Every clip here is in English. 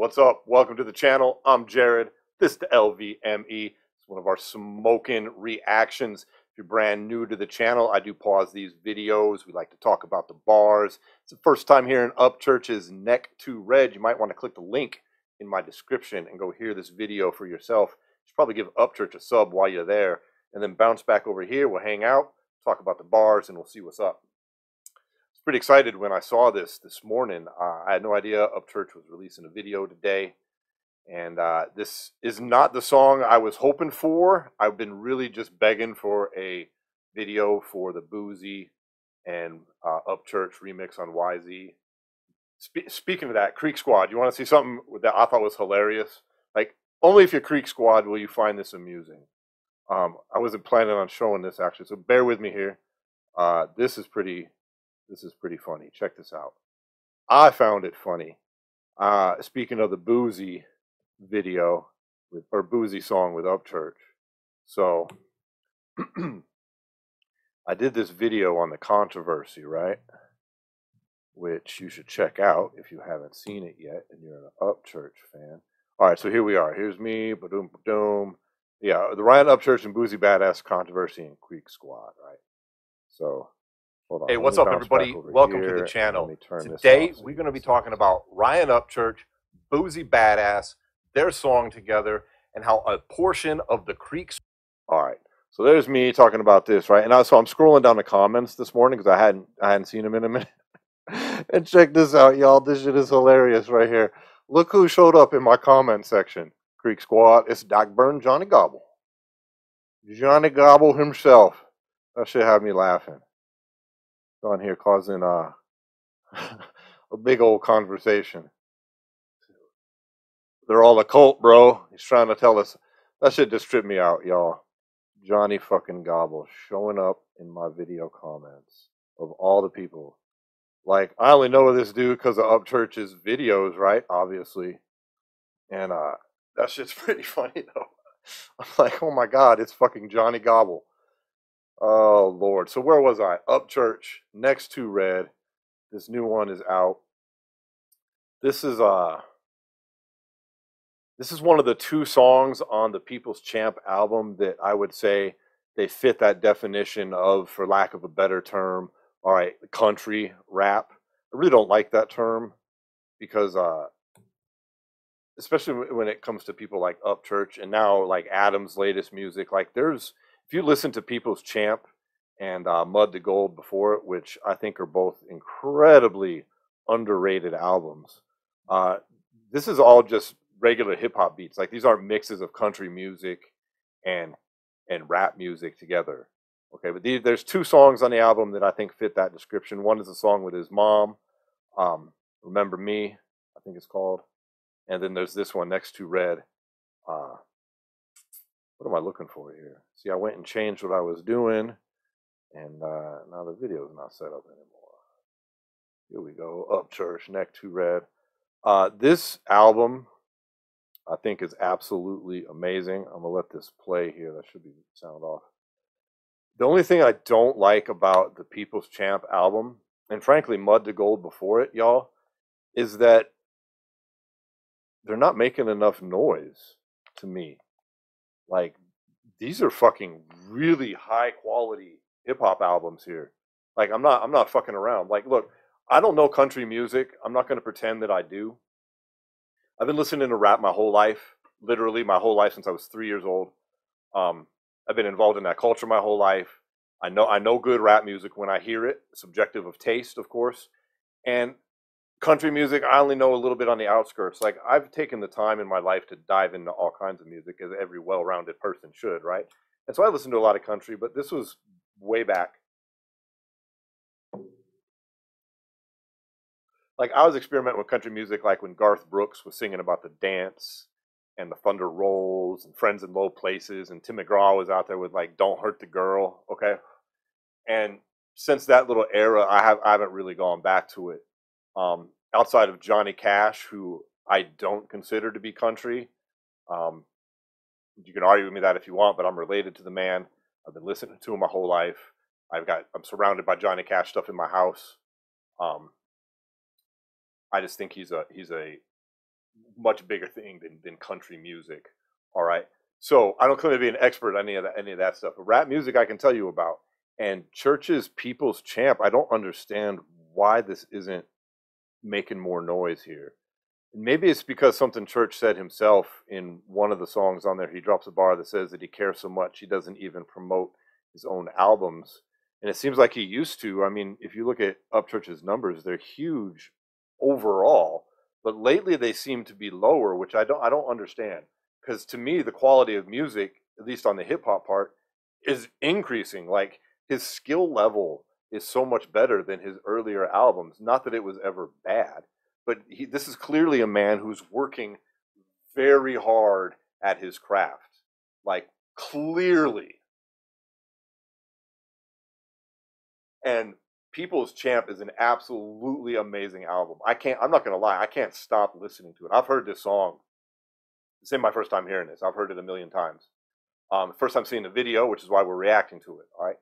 What's up? Welcome to the channel. I'm Jared. This is the LVME. It's one of our smoking reactions. If you're brand new to the channel, I do pause these videos. We like to talk about the bars. It's the first time hearing Upchurch's Neck to Red. You might want to click the link in my description and go hear this video for yourself. You should probably give Upchurch a sub while you're there, and then bounce back over here. We'll hang out, talk about the bars, and we'll see what's up. Pretty excited when I saw this morning. I had no idea Upchurch was releasing a video today, and this is not the song I was hoping for. I've been really just begging for a video for the Boosie and Upchurch remix on YZ. Speaking of that, Creek Squad, you want to see something that I thought was hilarious? Like, only if you're Creek Squad will you find this amusing. I wasn't planning on showing this actually, so bear with me here. This is pretty funny. Check this out. I found it funny. Speaking of the Boosie video, or Boosie song with Upchurch. So, I did this video on the controversy, right? Which you should check out if you haven't seen it yet and you're an Upchurch fan. All right, so here we are. Here's me. Ba-doom, ba-doom. Yeah, the Ryan Upchurch and Boosie Badass controversy in Creek Squad, right? So, hold on. Hey, what's up, everybody? Welcome to the channel. Today, we're going to be talking about Ryan Upchurch, Boosie Badass, their song together, and how a portion of the Creek. All right, so there's me talking about this, right? And so I'm scrolling down the comments this morning because I hadn't seen them in a minute. And check this out, y'all. This shit is hilarious right here. Look who showed up in my comment section. Creek Squad. It's Doc Burn, Johnny Gobble. Johnny Gobble himself. That shit had me laughing. On here causing a big old conversation. They're all a cult, bro. He's trying to tell us. That shit just tripped me out, y'all. Johnny fucking Gobble showing up in my video comments of all the people. Like, I only know this dude because of Upchurch's videos, right? Obviously. And that shit's pretty funny, though. I'm like, oh my God, it's fucking Johnny Gobble. Oh, Lord. So where was I? Upchurch, Neck to Red. This new one is out. This is one of the two songs on the People's Champ album that I would say they fit that definition of, for lack of a better term, all right, country rap. I really don't like that term because especially when it comes to people like Upchurch and now like Adam's latest music, like if you listen to People's Champ and Mud to Gold before it, which I think are both incredibly underrated albums, this is all just regular hip hop beats. Like, these aren't mixes of country music and rap music together. Okay, but there's two songs on the album that I think fit that description. One is a song with his mom, Remember Me, I think it's called. And then there's this one, Neck to Red. What am I looking for here? See, I went and changed what I was doing, and now the video is not set up anymore. Here we go, Upchurch, Neck to Red. This album, I think, is absolutely amazing. I'm gonna let this play here. That should be sound off. The only thing I don't like about the People's Champ album, and frankly Mud to Gold before it, y'all, is that they're not making enough noise to me. Like, these are fucking really high quality hip hop albums here. Like, I'm not fucking around. Like, look, I don't know country music. I'm not going to pretend that I do. I've been listening to rap my whole life, literally my whole life since I was 3 years old. I've been involved in that culture my whole life. I know good rap music when I hear it, subjective of taste, of course. And country music, I only know a little bit on the outskirts. Like, I've taken the time in my life to dive into all kinds of music, as every well-rounded person should, right? And so I listen to a lot of country, but this was way back. Like, I was experimenting with country music like when Garth Brooks was singing about the dance and the thunder rolls and friends in low places, and Tim McGraw was out there with like Don't Hurt the Girl, okay? And since that little era, I haven't really gone back to it. Outside of Johnny Cash, who I don't consider to be country. You can argue with me that if you want, but I'm related to the man. I've been listening to him my whole life. I'm surrounded by Johnny Cash stuff in my house. I just think he's a much bigger thing than country music. All right. So I don't claim to be an expert on any of that stuff. But rap music I can tell you about. And Church's People's Champ, I don't understand why this isn't making more noise here. Maybe it's because something Church said himself in one of the songs on there. He drops a bar that says that he cares so much he doesn't even promote his own albums. And it seems like he used to. I mean, if you look at Upchurch's numbers, they're huge overall, but lately they seem to be lower, which I don't understand. Because to me, the quality of music, at least on the hip hop part, is increasing. Like his skill level is so much better than his earlier albums. Not that it was ever bad, but this is clearly a man who's working very hard at his craft. Like clearly. And People's Champ is an absolutely amazing album. I'm not gonna lie, I can't stop listening to it. I've heard this song. This ain't my first time hearing this. I've heard it a million times. First time seeing the video, which is why we're reacting to it. All right.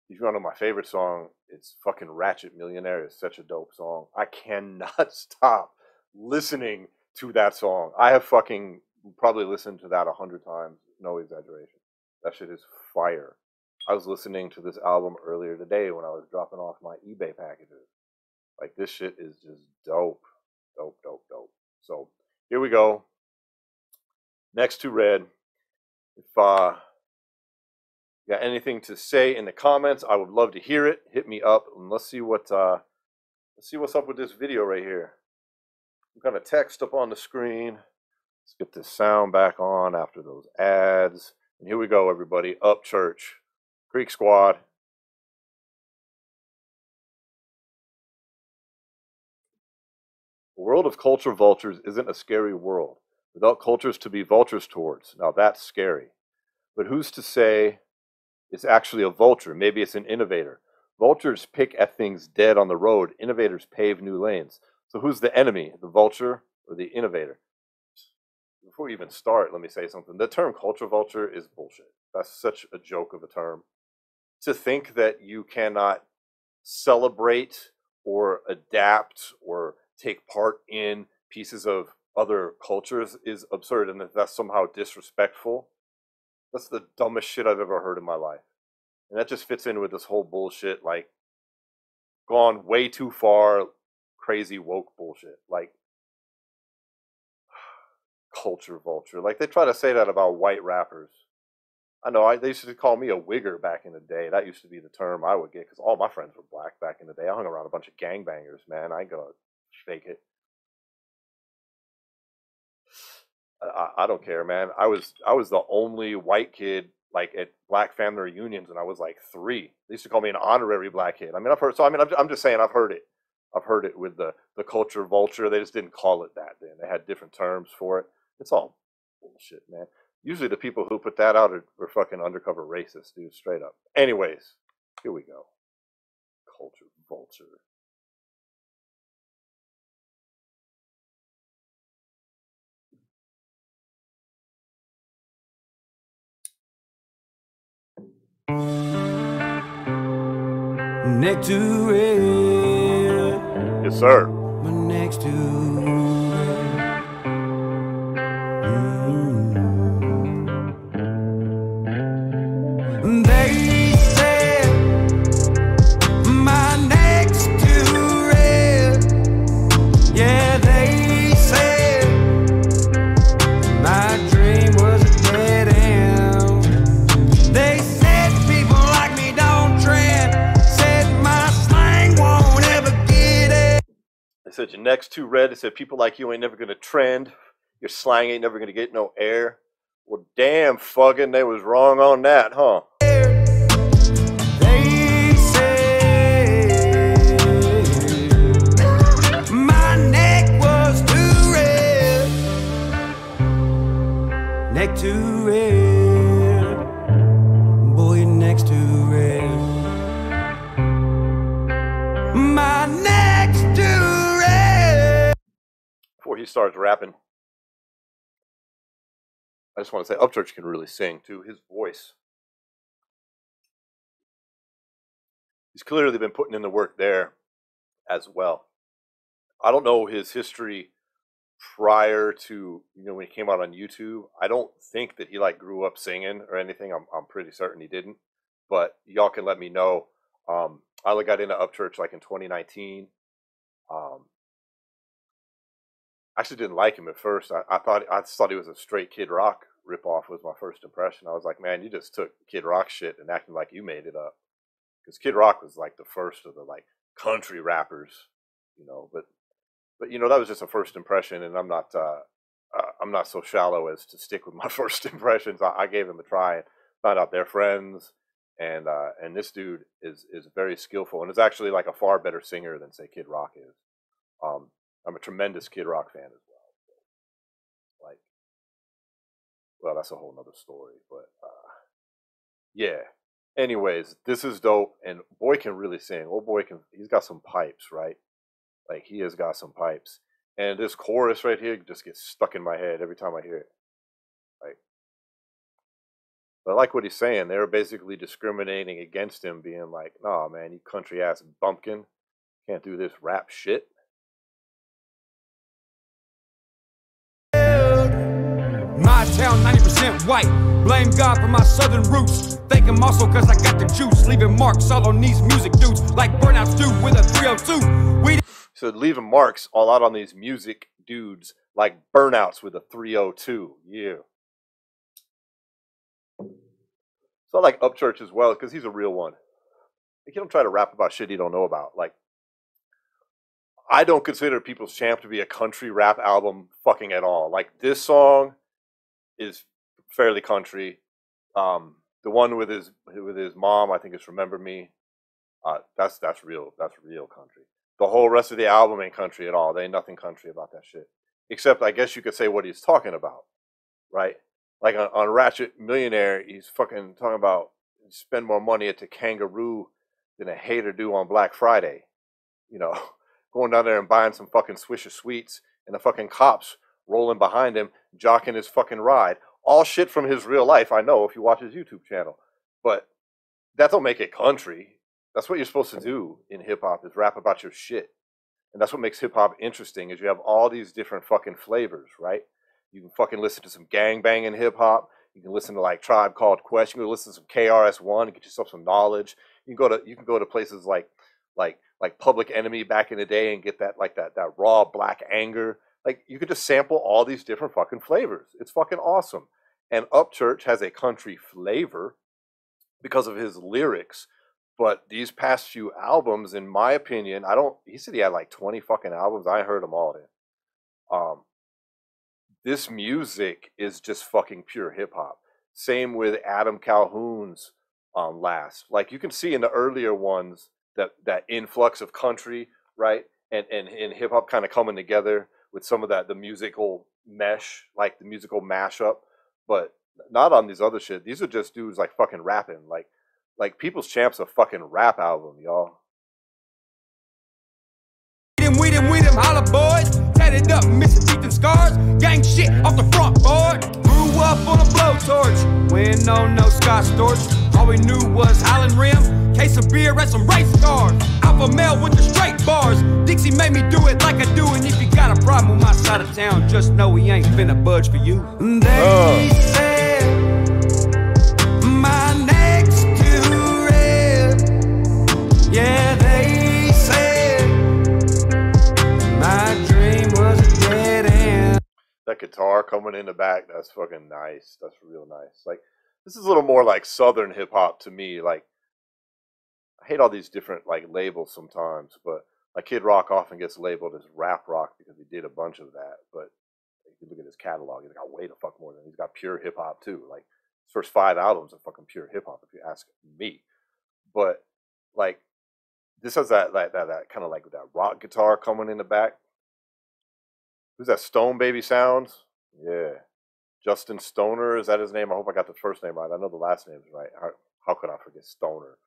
If you want to know my favorite song, it's fucking Ratchet Millionaire. It's such a dope song. I cannot stop listening to that song. I have fucking probably listened to that 100 times. No exaggeration. That shit is fire. I was listening to this album earlier today when I was dropping off my eBay packages. Like, this shit is just dope. Dope, dope, dope. So, here we go. Next to Red. If you got anything to say in the comments, I would love to hear it. Hit me up and let's see what's up with this video right here. We've got a text up on the screen. Let's get this sound back on after those ads. And here we go, everybody. Upchurch. Creek Squad. The world of culture vultures isn't a scary world. Without cultures to be vultures towards. Now that's scary. But who's to say it's actually a vulture? Maybe it's an innovator. Vultures pick at things dead on the road. Innovators pave new lanes. So who's the enemy? The vulture or the innovator? Before we even start, let me say something. The term culture vulture is bullshit. That's such a joke of a term. To think that you cannot celebrate or adapt or take part in pieces of other cultures is absurd, and that's somehow disrespectful. That's the dumbest shit I've ever heard in my life. And that just fits in with this whole bullshit, like, gone way too far, crazy woke bullshit. Like, culture vulture. Like, they try to say that about white rappers. I know, they used to call me a wigger back in the day. That used to be the term I would get, because all my friends were black back in the day. I hung around a bunch of gangbangers, man. I ain't gonna fake it. I don't care, man. I was the only white kid, like, at black family reunions when I was like 3. They used to call me an honorary black kid. I mean, I've heard. So I mean, I'm just saying, I've heard it. I've heard it with the culture vulture. They just didn't call it that then. They had different terms for it. It's all bullshit, man. Usually the people who put that out are fucking undercover racists, dude, straight up. Anyways, here we go. Culture vulture. Next to Red. Yes, sir. Next to Red. They said my next to Red. Yeah, they said my dream was a dead end. They said people like me don't trend. They said your next to Red. They said people like you ain't never gonna trend. Your slang ain't never gonna get no air. Well, damn, fucking, they was wrong on that, huh? They say my neck was too red. Neck too red. Boy, next to red. My neck's too red. Before he starts rapping, I just want to say Upchurch can really sing too. His voice. He's clearly been putting in the work there as well. I don't know his history prior to, you know, when he came out on YouTube. I don't think that he like grew up singing or anything. I'm pretty certain he didn't. But y'all can let me know. I only got into Upchurch like in 2019. I actually didn't like him at first. I just thought he was a straight Kid Rock ripoff. Was my first impression. I was like, man, you just took Kid Rock shit and acting like you made it up. Because Kid Rock was like the first of the like country rappers, you know. But you know, that was just a first impression, and I'm not so shallow as to stick with my first impressions. I gave him a try and found out they're friends, and this dude is very skillful and is actually like a far better singer than say Kid Rock is. I'm a tremendous Kid Rock fan as well. So, like, well, that's a whole nother story, but yeah. Anyways, this is dope, and boy can really sing. Old boy he's got some pipes, right? Like, he has got some pipes. And this chorus right here just gets stuck in my head every time I hear it. Like, but I like what he's saying. They're basically discriminating against him, being like, nah, man, you country ass bumpkin. Can't do this rap shit. My town, 90% white. Blame God for my southern roots. Thank him also cause I got the juice. Leaving marks all on these music dudes. Like Burnouts do with a 302. So leaving marks all out on these music dudes like Burnouts with a 302. Yeah. So I like Upchurch as well because he's a real one. Like, you don't try to rap about shit you don't know about. Like, I don't consider People's Champ to be a country rap album fucking at all. Like, this song is fairly country. The one with his mom, I think it's Remember Me. That's real country. The whole rest of the album ain't country at all. There ain't nothing country about that shit. Except, I guess you could say what he's talking about, right? Like on Ratchet Millionaire, he's fucking talking about spend more money at the Kangaroo than a hater do on Black Friday. You know, going down there and buying some fucking Swisher Sweets and the fucking cops rolling behind him, jocking his fucking ride. All shit from his real life, I know, if you watch his YouTube channel. But that don't make it country. That's what you're supposed to do in hip-hop, is rap about your shit. And that's what makes hip-hop interesting, is you have all these different fucking flavors, right? You can fucking listen to some gangbanging hip-hop. You can listen to, like, Tribe Called Quest. You can listen to some KRS-One and get yourself some knowledge. You can go to places like Public Enemy back in the day and get that raw black anger. Like, you could just sample all these different fucking flavors. It's fucking awesome. And Upchurch has a country flavor because of his lyrics. But these past few albums, in my opinion, he said he had like 20 fucking albums. I heard them all then. This music is just fucking pure hip hop. Same with Adam Calhoun's last. Like, you can see in the earlier ones that influx of country, right? And hip hop kind of coming together with some of the musical mesh, like the musical mashup, but not on these other shit. These are just dudes like fucking rapping. Like People's Champ's a fucking rap album, y'all. We them, holla boys. Tatted up, missing teeth and scars. Gang shit off the front board. Grew up on a blowtorch. We ain't know no Scotch torch. All we knew was Highland Rim, case of beer and some race cars. Alpha male with the straight bars. Dixie made me do it like I do. And if you got a problem with my side of town, just know we ain't finna budge for you. They said my neck's too red. Yeah, they said my dream was a dead end. That guitar coming in the back, that's fucking nice. That's real nice. Like, this is a little more like Southern hip hop to me. Like, I hate all these different like labels sometimes, but like Kid Rock often gets labeled as rap rock because he did a bunch of that. But if you look at his catalog, he's got way the fuck more than he's got pure hip hop too. Like, his first 5 albums are fucking pure hip hop, if you ask me. But like, this has that kind of like that rock guitar coming in the back. Who's that? Stone Baby Sounds? Yeah. Justin Stoner, is that his name? I hope I got the first name right. I know the last name is right. How could I forget Stoner?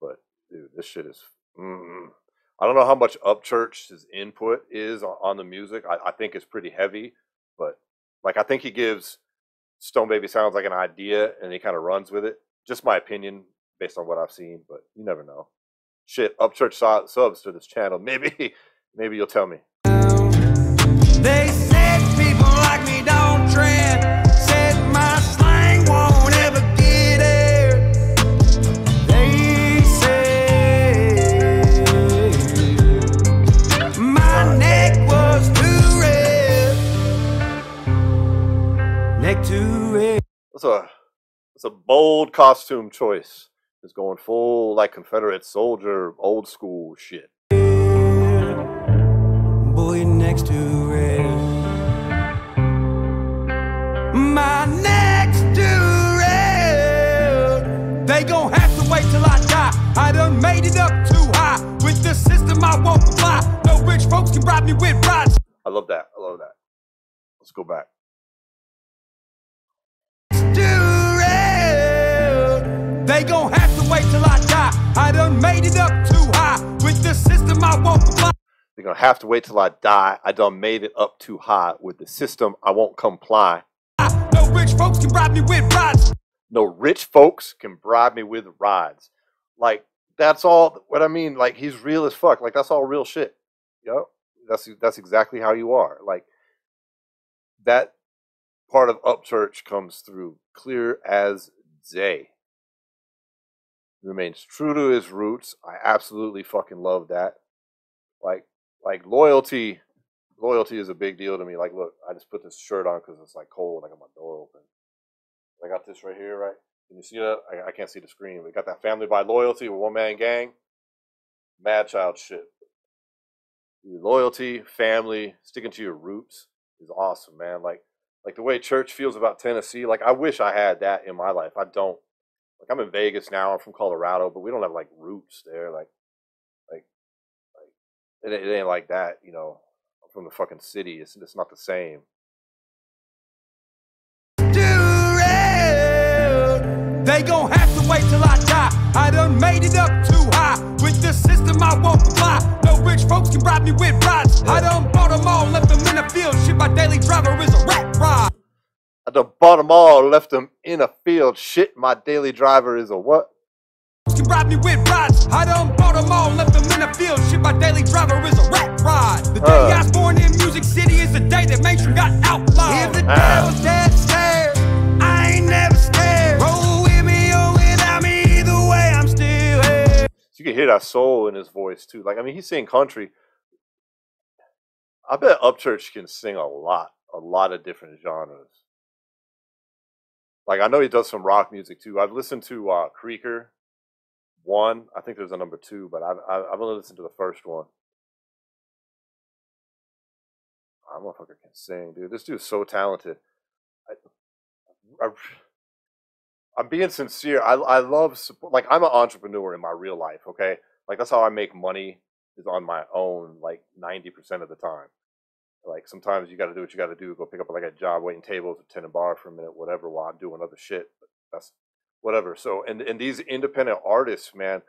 But dude, this shit is. I don't know how much Upchurch's input is on the music. I think it's pretty heavy, but like, I think he gives Stone Baby Sounds like an idea and he kind of runs with it. Just my opinion based on what I've seen, but you never know. Shit, Upchurch subs to this channel. Maybe you'll tell me. They said people like me don't trend. Said my slang won't ever get aired. They said my neck was too red. Neck too red. That's a bold costume choice. It's going full like Confederate soldier, old school shit. Boy, next to red. My next to red. They gon' have to wait till I die. I done made it up too high. With the system I won't comply. No rich folks can bribe me with rides. I love that. I love that. Let's go back. They gon' have to wait till I die. I done made it up too high. With the system I won't comply. They're gonna have to wait till I die. I done made it up too high. With the system, I won't comply. No rich folks can bribe me with rides. No rich folks can bribe me with rides. Like, that's all what I mean. Like, he's real as fuck. Like, that's all real shit. Yo, that's exactly how you are. Like, that part of Upchurch comes through clear as day. He remains true to his roots. I absolutely fucking love that. Like loyalty is a big deal to me. Like, look, I just put this shirt on because it's like cold. I got my door open. I got this right here, right? Can you see that? I can't see the screen. We got that Family by Loyalty with One Man Gang. Mad Child shit. Loyalty, family, sticking to your roots is awesome, man. Like the way Church feels about Tennessee. Like, I wish I had that in my life. I don't. Like, I'm in Vegas now. I'm from Colorado, but we don't have like roots there. Like it ain't like that, you know. I'm from the fucking city. It's not the same. They gon' have to wait till I die. I done made it up too high. With the system I won't comply. No rich folks can bribe me with rides. I done bought them all, left them in the field. Shit, my daily driver is a rat rod. I done bought them all, left them in a field. Shit, my daily driver is a what? Can bribe me with rides. I done bought them all, left them in the field. Shit, my daily driver is a rat rod. The day I was born in Music City is the day that mainstream got outlawed. If the devil's that scared, I ain't never scared. Roll with me or without me, either way, I'm still here. So you can hear that soul in his voice too. Like, I mean, he's singing country. I bet Upchurch can sing a lot of different genres. Like, I know he does some rock music too. I've listened to Creaker 1. I think there's a number 2, but I've only listened to the first one. That motherfucker can sing, dude. This dude's so talented. I'm being sincere. I love support. Like, I'm an entrepreneur in my real life, okay? Like, that's how I make money, is on my own, like 90% of the time. Like, sometimes you got to do what you got to do. Go pick up like a job, waiting tables at Tenant Bar for a minute, whatever, while I'm doing other shit. But that's whatever. So, and these independent artists, man,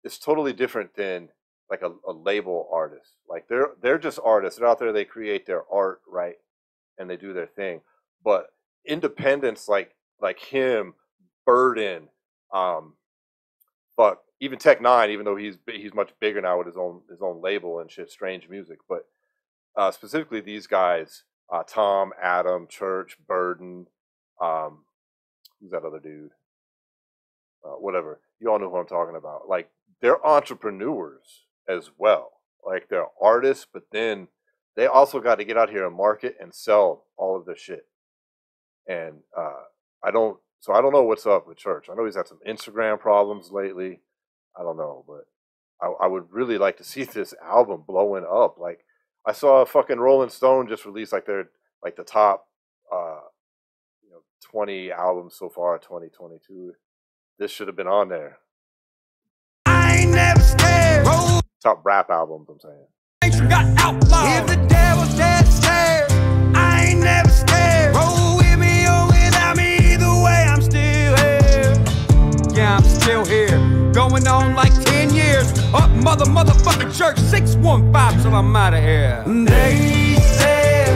it's totally different than like a label artist. Like, they're just artists. They're out there. They create their art, right, and they do their thing. But independents like him, Burden, even Tech Nine, even though he's much bigger now with his own label and shit, Strange Music, but specifically these guys, Tom, Adam, Church, Burden, who's that other dude? Whatever. You all know who I'm talking about. Like, they're entrepreneurs as well. Like, they're artists, but then they also got to get out here and market and sell all of their shit. And I don't know what's up with Church. I know he's had some Instagram problems lately. I don't know, but I would really like to see this album blowing up. Like, I saw fucking Rolling Stone just released like the top 20 albums so far in 2022. This should have been on there. I ain't never scared. Roll. Top rap albums, I'm saying. Got outlawed. If the devil's that scared, I ain't never scared. Roll with me or without me, either way, I'm still here. Yeah, I'm still here. Going on like 10 years. Up motherfucking Church 615 till I'm out of here. They said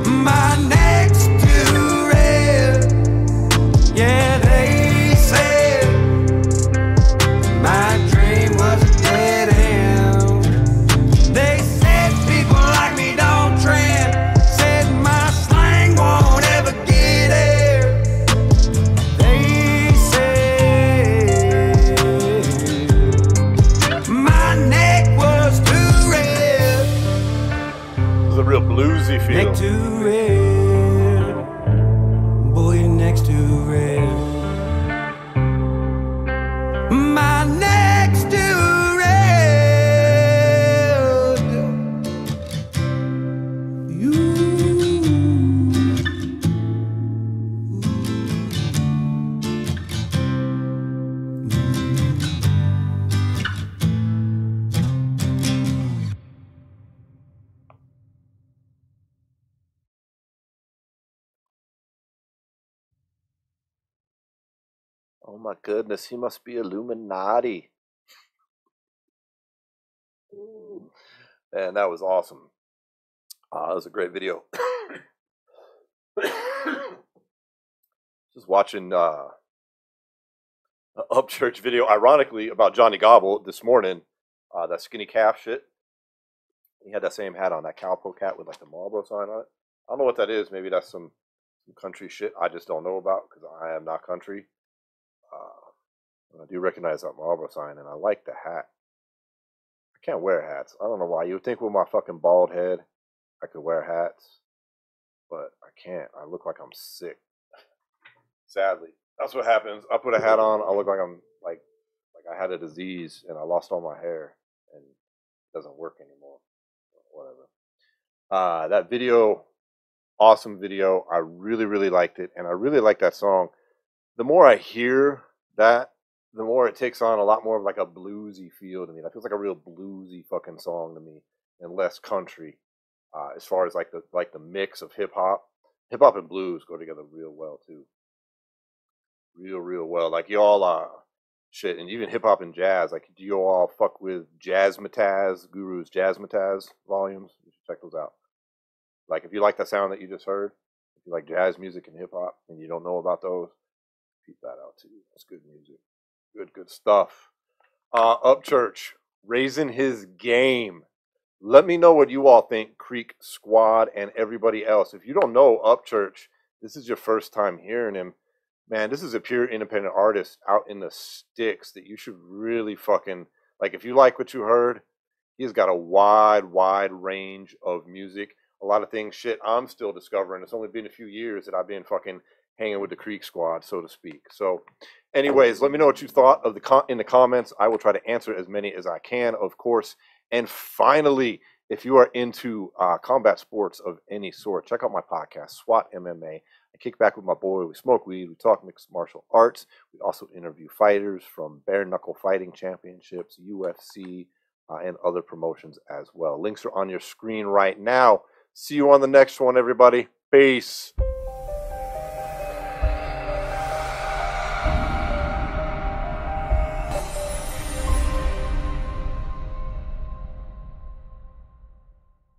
my next to red. Yeah, they said my dream was a dead end. They said people like me don't Oh my goodness, he must be Illuminati. And that was awesome. That was a great video. Just watching an Upchurch video, ironically, about Johnny Gobble this morning. That skinny calf shit. He had that same hat on, that cowpoke hat with like the Marlboro sign on it. I don't know what that is. Maybe that's some country shit I just don't know about because I am not country. I do recognize that Marlboro sign, and I like the hat. I can't wear hats. I don't know why. You would think with my fucking bald head I could wear hats, but I can't. I look like I'm sick. Sadly, that's what happens. I put a hat on, I look like I'm like I had a disease and I lost all my hair and it doesn't work anymore. Whatever. That video, awesome video. I really, really liked it, and I really like that song. The more I hear that, the more it takes on a lot more of like a bluesy feel to me. That feels like a real bluesy fucking song to me, and less country. As far as like the mix of hip hop and blues go together real well too. Real well. Like y'all shit, and even hip hop and jazz. Like, do you all fuck with Jazzmatazz, Guru's Jazzmatazz volumes? You should check those out. Like, if you like that sound that you just heard, if you like jazz music and hip hop, and you don't know about those, keep that out too. That's good music. Good stuff. Upchurch, raising his game. Let me know what you all think, Creek Squad and everybody else. If you don't know Upchurch, this is your first time hearing him. Man, this is a pure independent artist out in the sticks that you should really fucking, like, if you like what you heard, he's got a wide range of music. A lot of things, shit, I'm still discovering. It's only been a few years that I've been fucking hanging with the Creek Squad, so to speak. So, anyways, let me know what you thought of in the comments. I will try to answer as many as I can, of course. And finally, if you are into combat sports of any sort, check out my podcast, SWAT MMA. I kick back with my boy. We smoke weed. We talk mixed martial arts. We also interview fighters from bare knuckle fighting championships, UFC, and other promotions as well. Links are on your screen right now. See you on the next one, everybody. Peace.